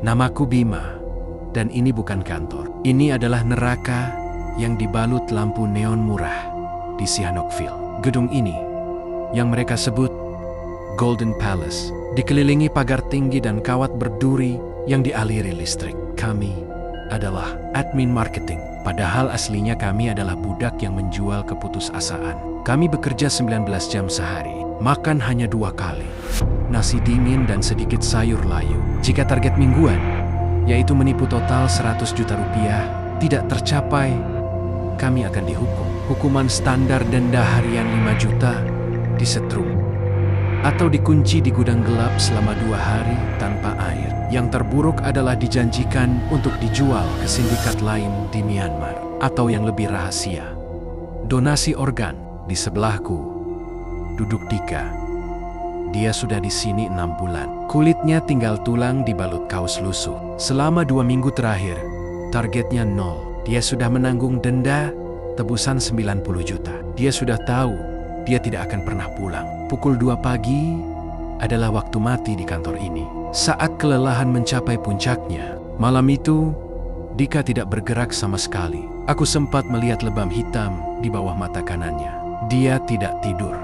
Namaku Bima, dan ini bukan kantor. Ini adalah neraka yang dibalut lampu neon murah di Sihanoukville. Gedung ini, yang mereka sebut Golden Palace, dikelilingi pagar tinggi dan kawat berduri yang dialiri listrik. Kami adalah admin marketing, padahal aslinya kami adalah budak yang menjual keputusasaan. Kami bekerja 19 jam sehari, makan hanya 2 kali, nasi dingin dan sedikit sayur layu. Jika target mingguan, yaitu menipu total 100 juta rupiah, tidak tercapai, kami akan dihukum. Hukuman standar denda harian 5 juta, disetrum, atau dikunci di gudang gelap selama 2 hari tanpa air. Yang terburuk adalah dijanjikan untuk dijual ke sindikat lain di Myanmar. Atau yang lebih rahasia, donasi organ. Di sebelahku duduk Dika. Dia sudah di sini 6 bulan. Kulitnya tinggal tulang dibalut kaos lusuh. Selama 2 minggu terakhir, targetnya 0. Dia sudah menanggung denda tebusan 90 juta. Dia sudah tahu dia tidak akan pernah pulang. Pukul 2 pagi adalah waktu mati di kantor ini. Saat kelelahan mencapai puncaknya, malam itu Dika tidak bergerak sama sekali. Aku sempat melihat lebam hitam di bawah mata kanannya. Dia tidak tidur,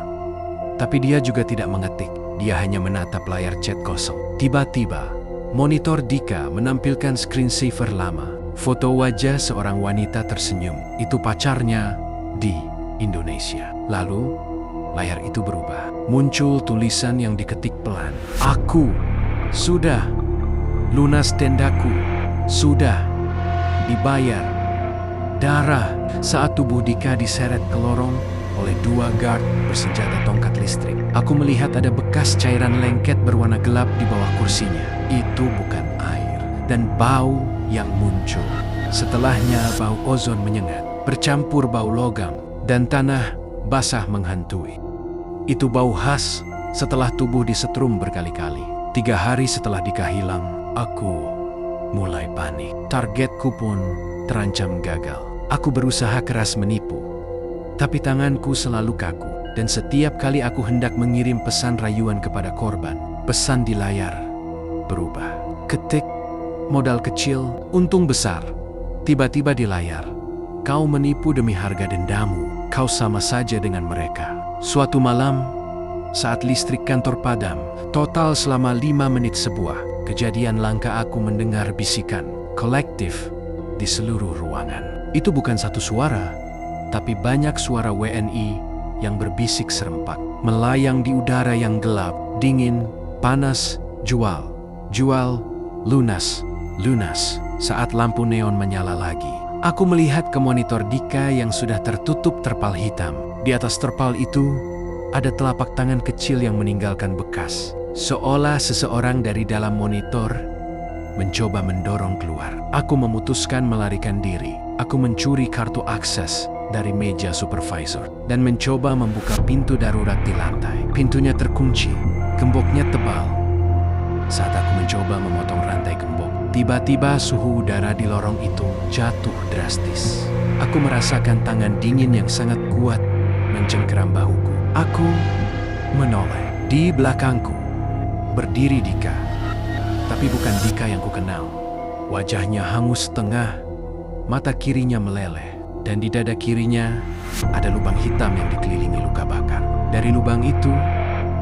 tapi dia juga tidak mengetik. Dia hanya menatap layar chat kosong. Tiba-tiba, monitor Dika menampilkan screensaver lama. Foto wajah seorang wanita tersenyum. Itu pacarnya di Indonesia. Lalu, layar itu berubah. Muncul tulisan yang diketik pelan. Aku sudah lunas, dendaku sudah dibayar. Darah. Saat tubuh Dika diseret ke lorong oleh 2 guard bersenjata tongkat listrik. Aku melihat ada bekas cairan lengket berwarna gelap di bawah kursinya. Itu bukan air. Dan bau yang muncul. Setelahnya bau ozon menyengat, bercampur bau logam, dan tanah basah menghantui. Itu bau khas setelah tubuh disetrum berkali-kali. 3 hari setelah Dika hilang, aku mulai panik. Targetku pun terancam gagal. Aku berusaha keras menipu, tapi tanganku selalu kaku. Dan setiap kali aku hendak mengirim pesan rayuan kepada korban, pesan di layar berubah. Ketik, modal kecil, untung besar. Tiba-tiba di layar, kau menipu demi harga dendamu. Kau sama saja dengan mereka. Suatu malam, saat listrik kantor padam, total selama 5 menit sebuah kejadian langka, aku mendengar bisikan kolektif di seluruh ruangan. Itu bukan satu suara, tapi banyak suara WNI yang berbisik serempak, melayang di udara yang gelap, dingin, panas. Jual, jual, lunas, lunas. Saat lampu neon menyala lagi, aku melihat ke monitor Dika yang sudah tertutup terpal hitam. Di atas terpal itu ada telapak tangan kecil yang meninggalkan bekas, seolah seseorang dari dalam monitor mencoba mendorong keluar. Aku memutuskan melarikan diri. Aku mencuri kartu akses dari meja supervisor dan mencoba membuka pintu darurat di lantai. Pintunya terkunci, gemboknya tebal. Saat aku mencoba memotong rantai gembok, tiba-tiba suhu udara di lorong itu jatuh drastis. Aku merasakan tangan dingin yang sangat kuat mencengkeram bahuku. Aku menoleh. Di belakangku berdiri Dika, tapi bukan Dika yang kukenal. Wajahnya hangus setengah, mata kirinya meleleh, dan di dada kirinya ada lubang hitam yang dikelilingi luka bakar. Dari lubang itu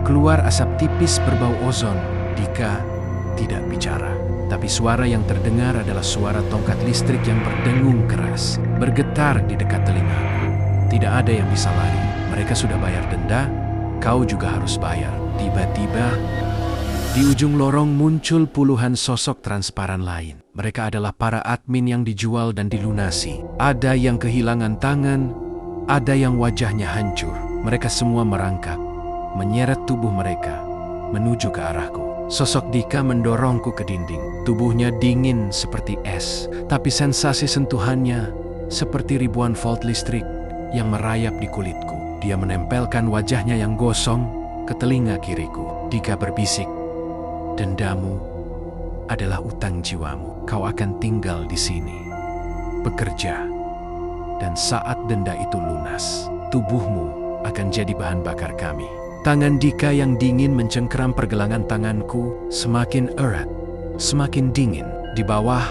keluar asap tipis berbau ozon. Dika tidak bicara, tapi suara yang terdengar adalah suara tongkat listrik yang berdengung keras, bergetar di dekat telingaku. Tidak ada yang bisa lari. Mereka sudah bayar denda, kau juga harus bayar. Tiba-tiba di ujung lorong muncul puluhan sosok transparan lain. Mereka adalah para admin yang dijual dan dilunasi. Ada yang kehilangan tangan, ada yang wajahnya hancur. Mereka semua merangkak, menyeret tubuh mereka menuju ke arahku. Sosok Dika mendorongku ke dinding. Tubuhnya dingin seperti es, tapi sensasi sentuhannya seperti ribuan volt listrik yang merayap di kulitku. Dia menempelkan wajahnya yang gosong ke telinga kiriku. Dika berbisik, dendamu adalah utang jiwamu. Kau akan tinggal di sini, bekerja, dan saat denda itu lunas, tubuhmu akan jadi bahan bakar kami. Tangan Dika yang dingin mencengkeram pergelangan tanganku semakin erat. semakin dingin. Di bawah,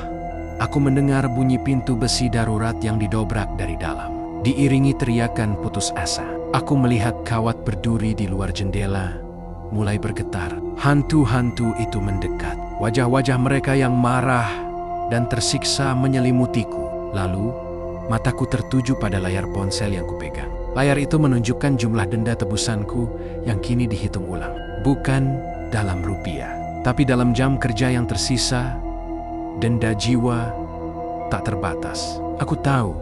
aku mendengar bunyi pintu besi darurat yang didobrak dari dalam. Diiringi teriakan putus asa. Aku melihat kawat berduri di luar jendela mulai bergetar. Hantu-hantu itu mendekat. Wajah-wajah mereka yang marah dan tersiksa menyelimutiku. Lalu, mataku tertuju pada layar ponsel yang kupegang. Layar itu menunjukkan jumlah denda tebusanku yang kini dihitung ulang. Bukan dalam rupiah, tapi dalam jam kerja yang tersisa. Denda jiwa tak terbatas. Aku tahu,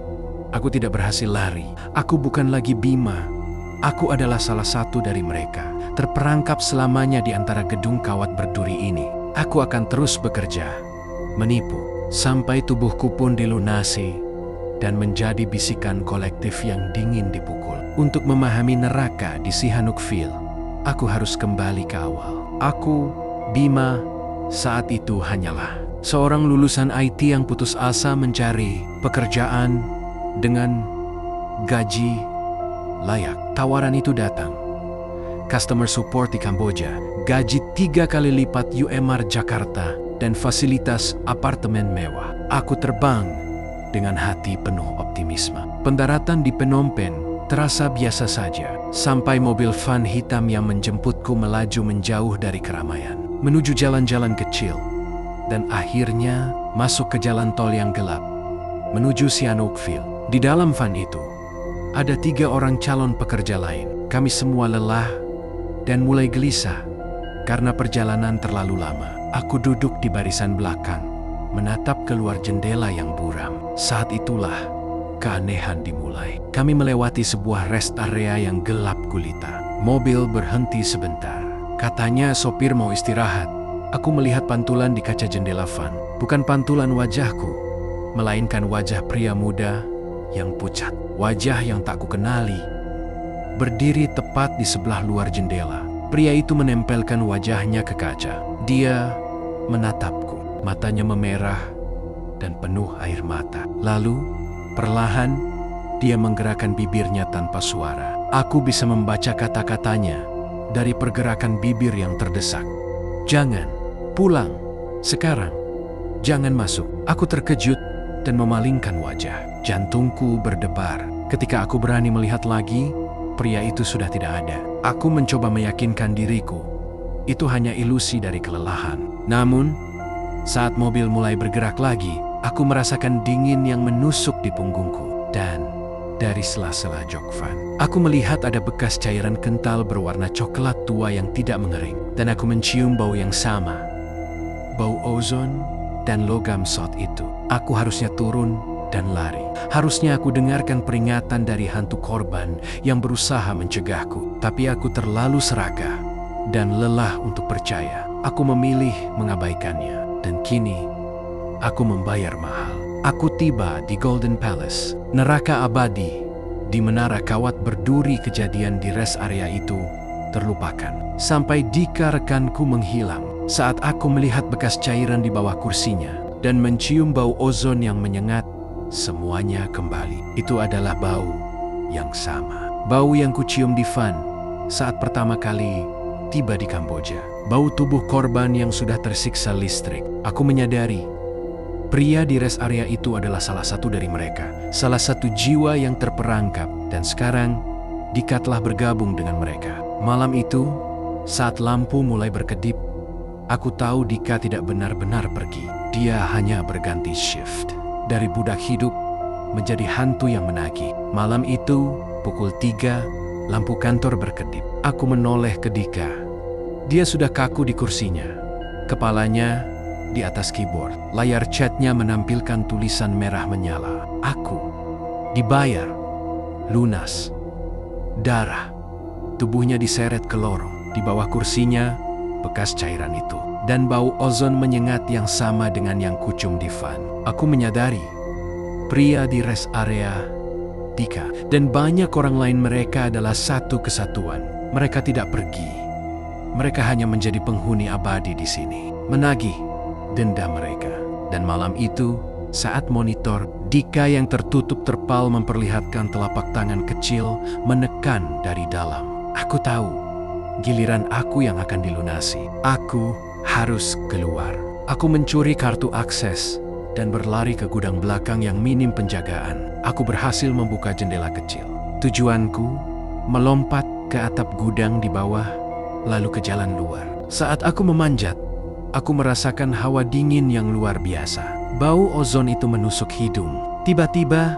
aku tidak berhasil lari. Aku bukan lagi Bima. Aku adalah salah satu dari mereka, terperangkap selamanya di antara gedung kawat berduri ini. Aku akan terus bekerja, menipu, sampai tubuhku pun dilunasi dan menjadi bisikan kolektif yang dingin dipukul. Untuk memahami neraka di Sihanoukville, aku harus kembali ke awal. Aku, Bima, saat itu hanyalah seorang lulusan IT yang putus asa mencari pekerjaan dengan gaji layak. Tawaran itu datang. Customer support di Kamboja, gaji 3 kali lipat UMR Jakarta, dan fasilitas apartemen mewah. Aku terbang dengan hati penuh optimisme. Pendaratan di Phnom Penh terasa biasa saja, sampai mobil van hitam yang menjemputku melaju menjauh dari keramaian, menuju jalan-jalan kecil, dan akhirnya masuk ke jalan tol yang gelap, menuju Sihanoukville. Di dalam van itu, ada 3 orang calon pekerja lain. Kami semua lelah dan mulai gelisah karena perjalanan terlalu lama. Aku duduk di barisan belakang, menatap keluar jendela yang buram. Saat itulah keanehan dimulai. Kami melewati sebuah rest area yang gelap gulita. Mobil berhenti sebentar. Katanya sopir mau istirahat. Aku melihat pantulan di kaca jendela van. Bukan pantulan wajahku, melainkan wajah pria muda yang pucat. Wajah yang tak kukenali, berdiri tepat di sebelah luar jendela. Pria itu menempelkan wajahnya ke kaca. Dia menatapku, matanya memerah dan penuh air mata. Lalu, perlahan, dia menggerakkan bibirnya tanpa suara. Aku bisa membaca kata-katanya dari pergerakan bibir yang terdesak. Jangan, pulang, sekarang, jangan masuk. Aku terkejut dan memalingkan wajah. Jantungku berdebar. Ketika aku berani melihat lagi, pria itu sudah tidak ada. Aku mencoba meyakinkan diriku, itu hanya ilusi dari kelelahan. Namun, saat mobil mulai bergerak lagi, aku merasakan dingin yang menusuk di punggungku. Dan dari sela-sela jok van, aku melihat ada bekas cairan kental berwarna coklat tua yang tidak mengering. Dan aku mencium bau yang sama, bau ozon dan logam sot itu. Aku harusnya turun dan lari. Harusnya aku dengarkan peringatan dari hantu korban yang berusaha mencegahku. Tapi aku terlalu serakah dan lelah untuk percaya. Aku memilih mengabaikannya. Dan kini, aku membayar mahal. Aku tiba di Golden Palace, neraka abadi, di menara kawat berduri. Kejadian di rest area itu terlupakan. Sampai Dika rekanku menghilang saat aku melihat bekas cairan di bawah kursinya dan mencium bau ozon yang menyengat. Semuanya kembali. Itu adalah bau yang sama. Bau yang kucium di van saat pertama kali tiba di Kamboja. Bau tubuh korban yang sudah tersiksa listrik. Aku menyadari, pria di rest area itu adalah salah satu dari mereka. Salah satu jiwa yang terperangkap. Dan sekarang, Dika telah bergabung dengan mereka. Malam itu, saat lampu mulai berkedip, aku tahu Dika tidak benar-benar pergi. Dia hanya berganti shift. Dari budak hidup menjadi hantu yang menagih. Malam itu, pukul 3, lampu kantor berkedip. Aku menoleh ke Dika. Dia sudah kaku di kursinya. Kepalanya di atas keyboard. Layar chatnya menampilkan tulisan merah menyala. Aku dibayar. Lunas. Darah. Tubuhnya diseret ke lorong. Di bawah kursinya, bekas cairan itu. Dan bau ozon menyengat yang sama dengan yang kucium di van. Aku menyadari, pria di rest area, Dika, dan banyak orang lain mereka adalah satu kesatuan. Mereka tidak pergi. Mereka hanya menjadi penghuni abadi di sini, menagih denda mereka. Dan malam itu, saat monitor, Dika yang tertutup terpal memperlihatkan telapak tangan kecil menekan dari dalam. Aku tahu, giliran aku yang akan dilunasi. Aku harus keluar. Aku mencuri kartu akses dan berlari ke gudang belakang yang minim penjagaan. Aku berhasil membuka jendela kecil. Tujuanku, melompat ke atap gudang di bawah, lalu ke jalan luar. Saat aku memanjat, aku merasakan hawa dingin yang luar biasa. Bau ozon itu menusuk hidung. Tiba-tiba,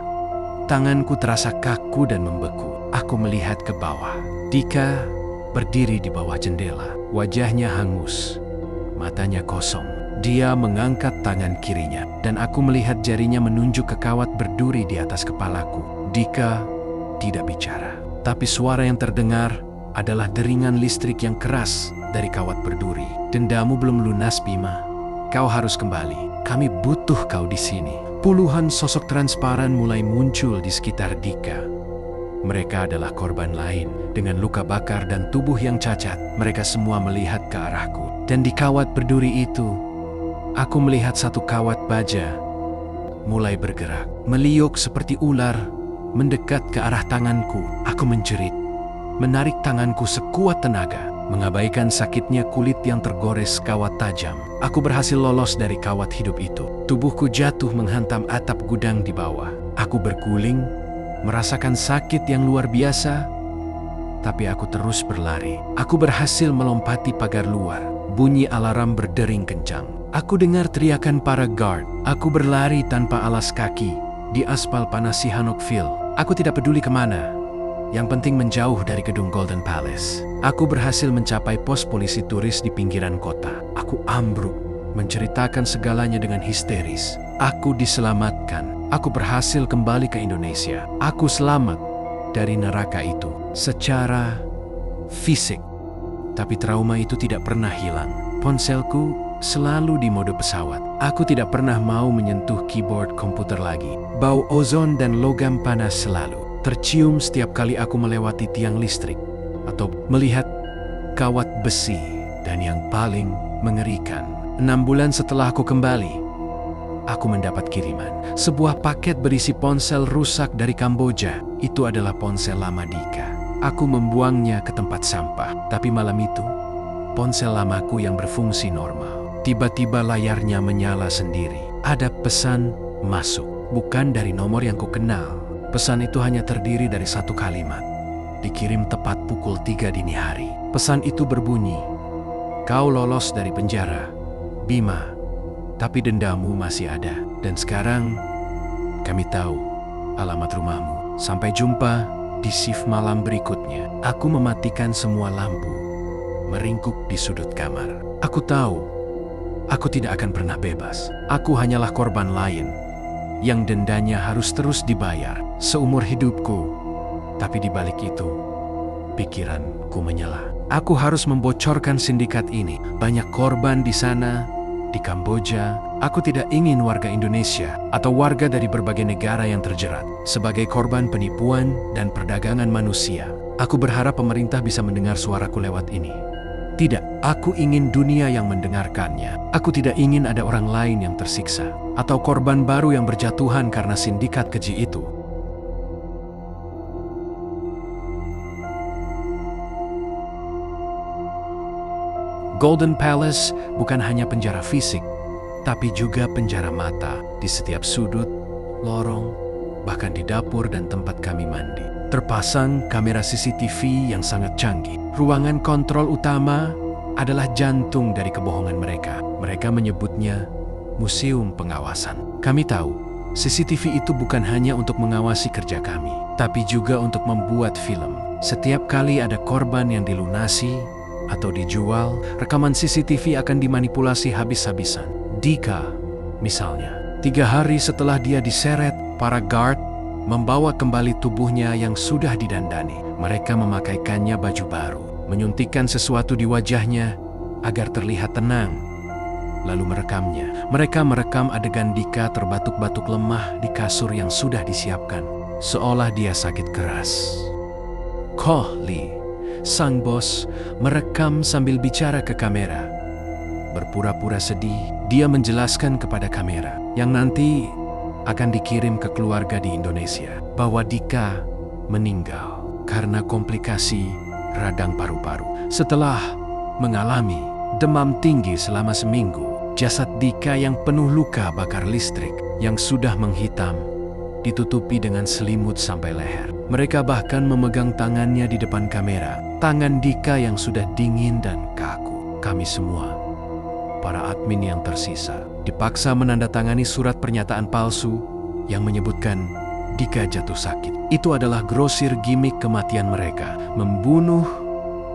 tanganku terasa kaku dan membeku. Aku melihat ke bawah. Dika berdiri di bawah jendela. Wajahnya hangus, matanya kosong. Dia mengangkat tangan kirinya, dan aku melihat jarinya menunjuk ke kawat berduri di atas kepalaku. Dika tidak bicara, tapi suara yang terdengar adalah deringan listrik yang keras dari kawat berduri. Dendamu belum lunas, Bima. Kau harus kembali. Kami butuh kau di sini. Puluhan sosok transparan mulai muncul di sekitar Dika. Mereka adalah korban lain dengan luka bakar dan tubuh yang cacat. Mereka semua melihat ke arahku. Dan di kawat berduri itu, aku melihat satu kawat baja mulai bergerak, meliuk seperti ular, mendekat ke arah tanganku. Aku menjerit, menarik tanganku sekuat tenaga, mengabaikan sakitnya kulit yang tergores kawat tajam. Aku berhasil lolos dari kawat hidup itu. Tubuhku jatuh menghantam atap gudang di bawah. Aku berguling, merasakan sakit yang luar biasa, tapi aku terus berlari. Aku berhasil melompati pagar luar. Bunyi alarm berdering kencang. Aku dengar teriakan para guard. Aku berlari tanpa alas kaki di aspal panas Sihanoukville. Aku tidak peduli kemana. Yang penting menjauh dari gedung Golden Palace. Aku berhasil mencapai pos polisi turis di pinggiran kota. Aku ambruk, menceritakan segalanya dengan histeris. Aku diselamatkan. Aku berhasil kembali ke Indonesia. Aku selamat dari neraka itu secara fisik. Tapi trauma itu tidak pernah hilang. Ponselku selalu di mode pesawat. Aku tidak pernah mau menyentuh keyboard komputer lagi. Bau ozon dan logam panas selalu tercium setiap kali aku melewati tiang listrik atau melihat kawat besi. Dan yang paling mengerikan, 6 bulan setelah aku kembali, aku mendapat kiriman. Sebuah paket berisi ponsel rusak dari Kamboja. Itu adalah ponsel lama Dika. Aku membuangnya ke tempat sampah. Tapi malam itu, ponsel lamaku yang berfungsi normal, tiba-tiba layarnya menyala sendiri. Ada pesan masuk, bukan dari nomor yang kukenal. Pesan itu hanya terdiri dari satu kalimat. Dikirim tepat pukul 3 dini hari. Pesan itu berbunyi, "Kau lolos dari penjara, Bima, tapi dendamu masih ada. Dan sekarang, kami tahu alamat rumahmu. Sampai jumpa di shift malam berikutnya." Aku mematikan semua lampu, meringkuk di sudut kamar. Aku tahu, aku tidak akan pernah bebas. Aku hanyalah korban lain, yang dendanya harus terus dibayar seumur hidupku. Tapi di balik itu, pikiranku menyala. Aku harus membocorkan sindikat ini. Banyak korban di sana, di Kamboja. Aku tidak ingin warga Indonesia atau warga dari berbagai negara yang terjerat sebagai korban penipuan dan perdagangan manusia. Aku berharap pemerintah bisa mendengar suaraku lewat ini. Tidak, aku ingin dunia yang mendengarkannya. Aku tidak ingin ada orang lain yang tersiksa atau korban baru yang berjatuhan karena sindikat keji itu. Golden Palace bukan hanya penjara fisik, tapi juga penjara mata. Di setiap sudut, lorong, bahkan di dapur dan tempat kami mandi, terpasang kamera CCTV yang sangat canggih. Ruangan kontrol utama adalah jantung dari kebohongan mereka. Mereka menyebutnya Museum Pengawasan. Kami tahu, CCTV itu bukan hanya untuk mengawasi kerja kami, tapi juga untuk membuat film. Setiap kali ada korban yang dilunasi atau dijual, rekaman CCTV akan dimanipulasi habis-habisan. Dika, misalnya, 3 hari setelah dia diseret, para guard membawa kembali tubuhnya yang sudah didandani. Mereka memakaikannya baju baru, menyuntikkan sesuatu di wajahnya agar terlihat tenang, lalu merekamnya. Mereka merekam adegan Dika terbatuk-batuk lemah di kasur yang sudah disiapkan, seolah dia sakit keras. Koh Lee, sang bos, merekam sambil bicara ke kamera. Berpura-pura sedih, dia menjelaskan kepada kamera yang nanti akan dikirim ke keluarga di Indonesia bahwa Dika meninggal karena komplikasi radang paru-paru. Setelah mengalami demam tinggi selama seminggu, Jasad Dika yang penuh luka bakar listrik, yang sudah menghitam, ditutupi dengan selimut sampai leher. Mereka bahkan memegang tangannya di depan kamera. Tangan Dika yang sudah dingin dan kaku. Kami semua, para admin yang tersisa, dipaksa menandatangani surat pernyataan palsu yang menyebutkan Dika jatuh sakit. Itu adalah grosir gimik kematian mereka. Membunuh,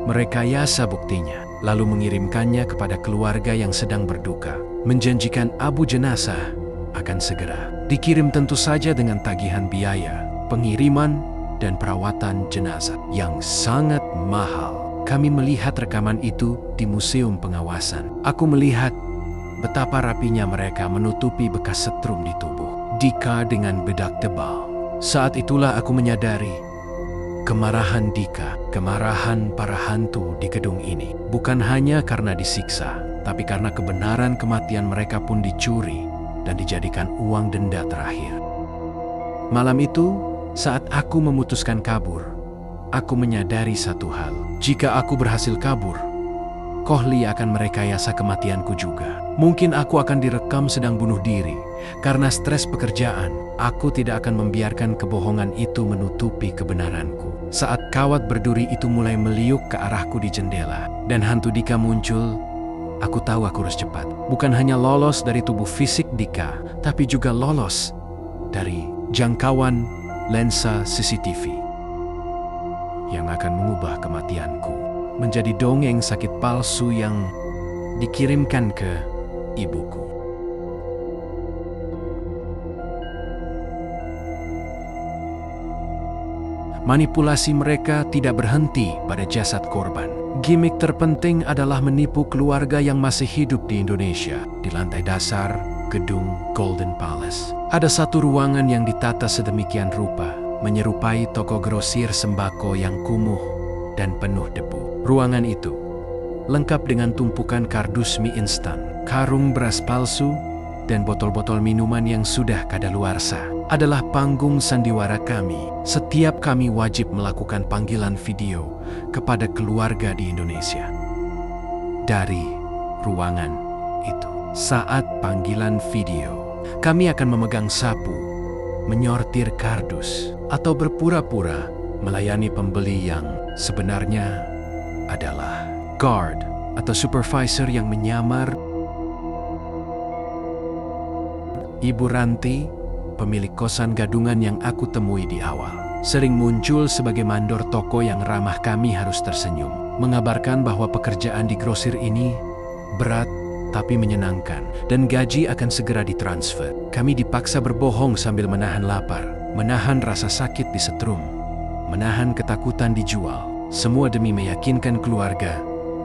merekayasa buktinya, lalu mengirimkannya kepada keluarga yang sedang berduka. Menjanjikan abu jenazah akan segera dikirim, tentu saja dengan tagihan biaya, pengiriman, dan perawatan jenazah yang sangat mahal. Kami melihat rekaman itu di Museum Pengawasan. Aku melihat betapa rapinya mereka menutupi bekas setrum di tubuh Dika dengan bedak tebal. Saat itulah aku menyadari kemarahan Dika, kemarahan para hantu di gedung ini. Bukan hanya karena disiksa, tapi karena kebenaran kematian mereka pun dicuri dan dijadikan uang denda terakhir. Malam itu, saat aku memutuskan kabur, aku menyadari satu hal. Jika aku berhasil kabur, Kohli akan merekayasa kematianku juga. Mungkin aku akan direkam sedang bunuh diri. Karena stres pekerjaan, aku tidak akan membiarkan kebohongan itu menutupi kebenaranku. Saat kawat berduri itu mulai meliuk ke arahku di jendela, dan hantu Dika muncul, aku tahu aku harus cepat. Bukan hanya lolos dari tubuh fisik Dika, tapi juga lolos dari jangkauan lensa CCTV yang akan mengubah kematianku menjadi dongeng sakit palsu yang dikirimkan ke ibuku. Manipulasi mereka tidak berhenti pada jasad korban. Gimik terpenting adalah menipu keluarga yang masih hidup di Indonesia. Di lantai dasar gedung Golden Palace, ada satu ruangan yang ditata sedemikian rupa, menyerupai toko grosir sembako yang kumuh dan penuh debu. Ruangan itu lengkap dengan tumpukan kardus mie instan, karung beras palsu, dan botol-botol minuman yang sudah kadaluarsa. Adalah panggung sandiwara kami. Setiap kami wajib melakukan panggilan video kepada keluarga di Indonesia. Dari ruangan itu, saat panggilan video, kami akan memegang sapu, menyortir kardus, atau berpura-pura melayani pembeli yang sebenarnya adalah guard atau supervisor yang menyamar. Ibu Ranti, pemilik kosan gadungan yang aku temui di awal, sering muncul sebagai mandor toko yang ramah. Kami harus tersenyum, mengabarkan bahwa pekerjaan di grosir ini berat tapi menyenangkan, dan gaji akan segera ditransfer. Kami dipaksa berbohong sambil menahan lapar, menahan rasa sakit di setrum, menahan ketakutan dijual. Semua demi meyakinkan keluarga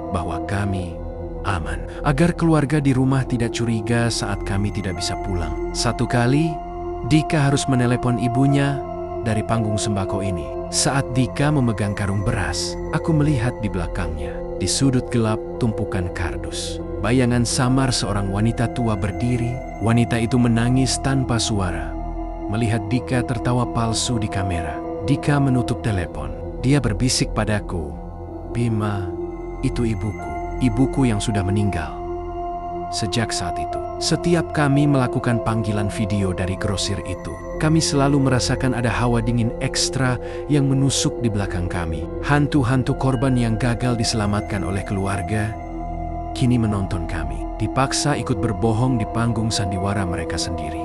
bahwa kami aman, agar keluarga di rumah tidak curiga saat kami tidak bisa pulang. Satu kali, Dika harus menelepon ibunya dari panggung sembako ini. Saat Dika memegang karung beras, aku melihat di belakangnya, di sudut gelap tumpukan kardus, bayangan samar seorang wanita tua berdiri. Wanita itu menangis tanpa suara, melihat Dika tertawa palsu di kamera. Dika menutup telepon. Dia berbisik padaku, "Bima, itu ibuku yang sudah meninggal." Sejak saat itu, setiap kami melakukan panggilan video dari grosir itu, kami selalu merasakan ada hawa dingin ekstra yang menusuk di belakang kami. Hantu-hantu korban yang gagal diselamatkan oleh keluarga kini menonton kami, dipaksa ikut berbohong di panggung sandiwara mereka sendiri.